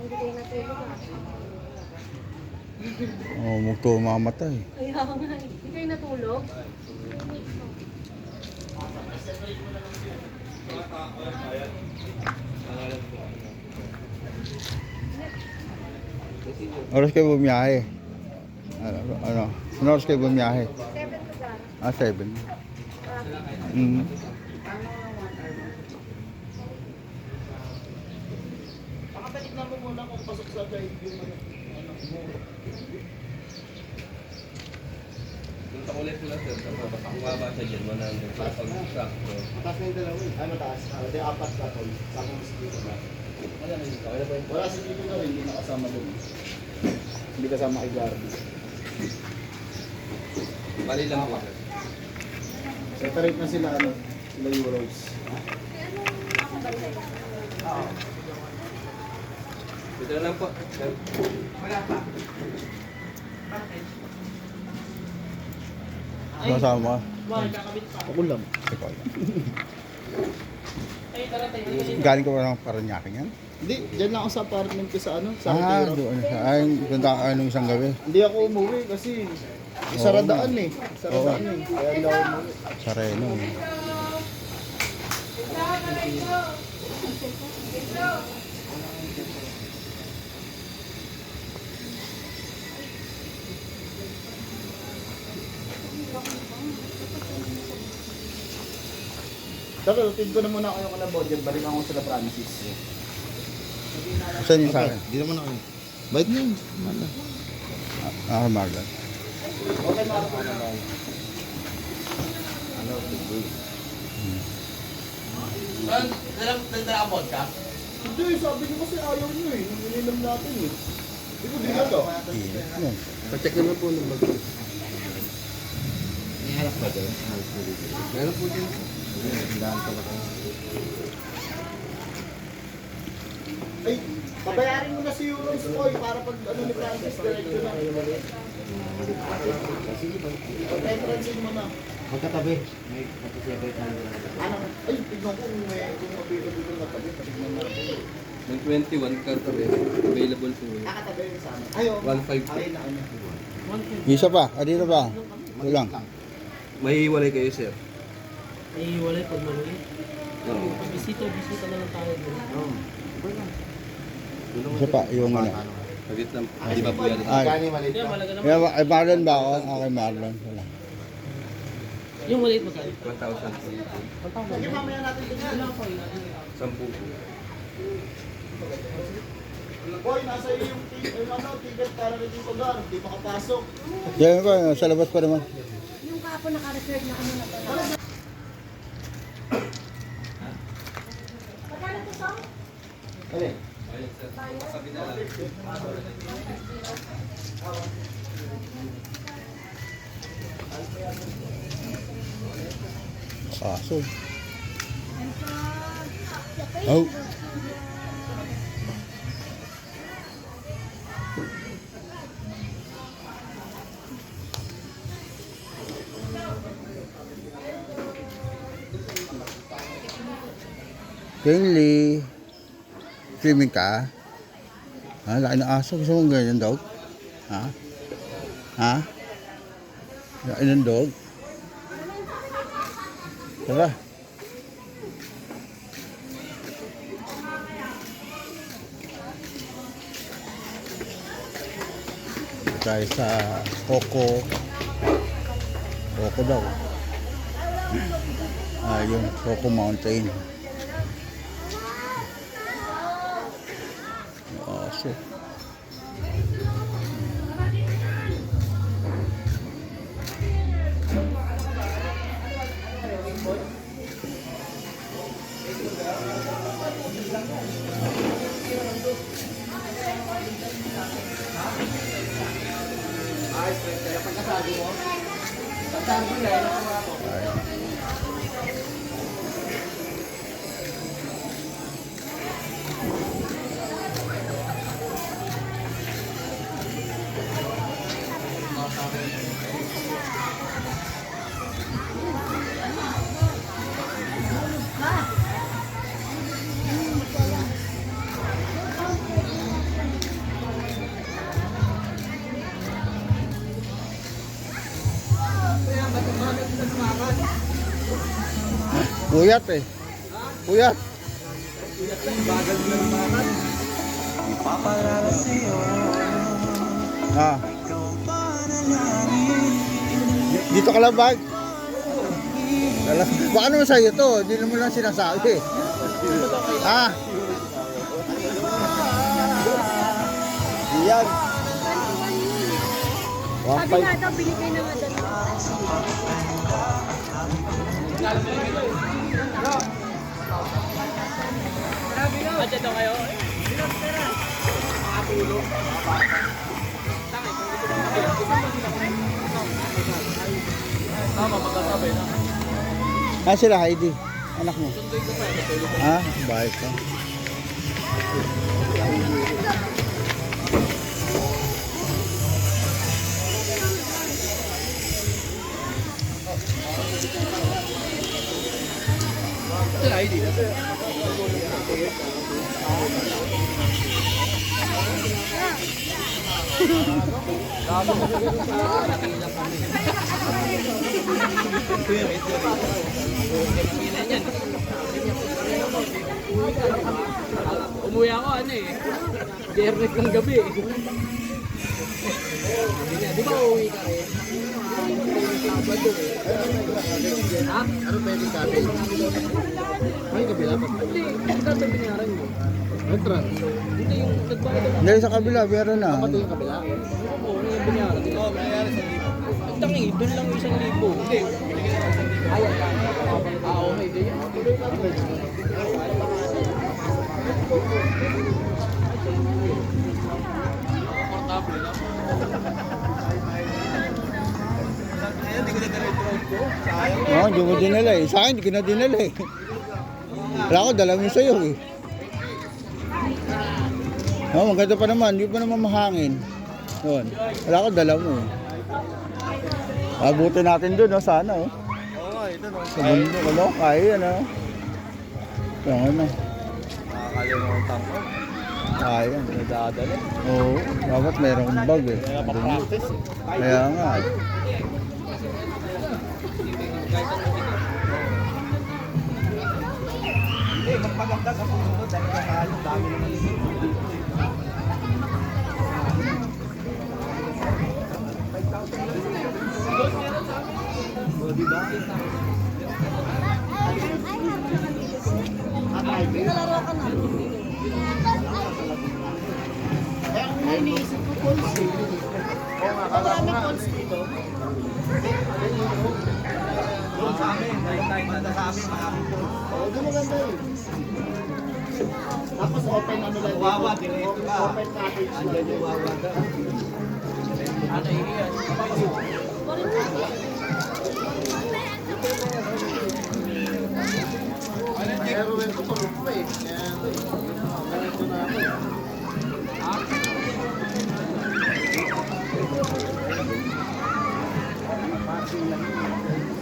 Hindi kayo natulog ah. Oh, magtumamatay. Kaya nga eh. Hindi kayo natulog? Oras kayo bumiyahe? Ano? Ano oras kayo bumiyahe? 7 to Gara. Ah, 7. Mm. Pakabalik na mo muna kung pasok sa drive yung ano mo. Yung takulit ko lang sir, basta kumaba siya dyan, 100. Sa pag-sakto. Mataas na yung dalawa eh. Ay, mataas. Di apat ka tol. Sakong mosquito na. Wala si Tito na rin, hindi nakasama doon. Hindi kasama kay Garby. Bali lang po. Separate na sila, ano, sila Euros. Dito na lang po. Kasama. Ako lang. Ikaw lang. Galing ko ba ng Paranaque yan? Hindi, dyan lang ako sa apartment ko sa ano, sa Ah, Retiro. doon siya. Ay, ganda ka nung isang gabi. Hindi ako umuwi kasi saradaan eh. Saradaan eh. Kaya hindi ako umuwi. Sa Reno. Dapat, rutid ko na muna kayo kung na-budget. Balik ako sila Francis. Saan yung sa akin? Di naman ako. Bait niyo. Ah, Marlon. Okay, Mark. Nagdrakabot ka? Hindi, sabi niyo kasi ayaw niyo eh. Nung ininom natin eh. Di ko din ito. Yan. Pacheck naman po ng bag. May harap ba doon? Meron po din. Tindahan pala ko. Ay, pabayarin mo na si Euros Oy para pag ano ni Francis, diretso na. Pag-entrance mo na. Magkatabi. May patisiyabay tayo. Ano? Ay, tignan ko kung may available na tabi. Tignan natin. May 21 car tabi. Available po. Nakatabi rin sa amin. Ayaw. 150. Ay, na ano. Isa pa. Ah, dito pa. Kulang. May hiwalay kayo sir. Ay, wala pag manulit. Oo. Pag bisita na lang tayo. Isa pa. Yung ano. Pagit lang. Di ba po yan? Ay. Hindi, malaga naman. Ay, Marlon ba ako? Okay, Marlon. Wala. Yung maliit magkano? 1,000 po. Sige, mamaya natin tignan. 10 po. Boy, nasa iyo yung ticket para rin yung Gar. Hindi makapasok. Yan pa. Sa labas pa naman. Yung kapo naka-reserve na kami na pala. Magkano to, Tom? Alin? Ayun sir. Sabi na lang. Kaso. Oh. Kenley. Swimming ka? Ha? Laki ng aso. Gusto mong ganyan, dog? Ha? Ha? Laki ng dog? Tara. Tayo sa Coco. Coco daw. Ayun, Coco Mountain. Aso. Puyat eh. Puyat. Ah. Dito ka lang ba? Baka naman sa'yo to, hindi naman lang sinasabi. Ah. Yan. Sabi nga daw, binigay na nga daw. Budget daw kayo. Ah, sila Heidi. Anak mo. Ah, bahay ka. Umuwi ako ano eh. Jernet ng gabi eh. Di ba uuwi ka rin? Sabado eh. Ha? Ano pwede sabi? Ay, kabila pa. Hindi, hindi ka ito binayaran mo. Entrance. Hindi yung nagbayad ako. Hindi, sa kabila, meron na. Pati yung kabila. Oo, yung binayaran. Oo, binayaran sa libo. Ang tangi, doon lang 1,000. Hindi. Ay, okay. Ganyan. Oo, hindi mo dinala eh. Sa akin, hindi ko na dinala eh. Wala ko, dala mo sa'yo eh. Oo, maganda pa naman. Hindi pa naman mahangin. Yun. Wala ko, dala mo eh. Abutin natin dun, no? Sana, oh. Oo, ito no. Sa mundo, ano? Kaya yan, oh. Yung ano. Nakakalimutan ko. Kaya. Nadadala. Oo, dapat mayroong bag eh. Kaya pa-practice eh. Kaya nga eh. Hindi, magpaganda sa susunod dahil kakalo, dami naman ito. O, diba? Nalaro ka na. Kaya kung may iniisip ko, Pons. Oo nga, kala ko nga. Doon sa amin, dahil banda sa amin, maraming Pons. Oo, doon maganda yun. Tapos open ano lang. Wawa, direto ka. Open package lang. Andyan yung wawa ka. Ano iyan? Pero rin ko tulog pa eh. Kaya ganito na ako. Passing lang yun.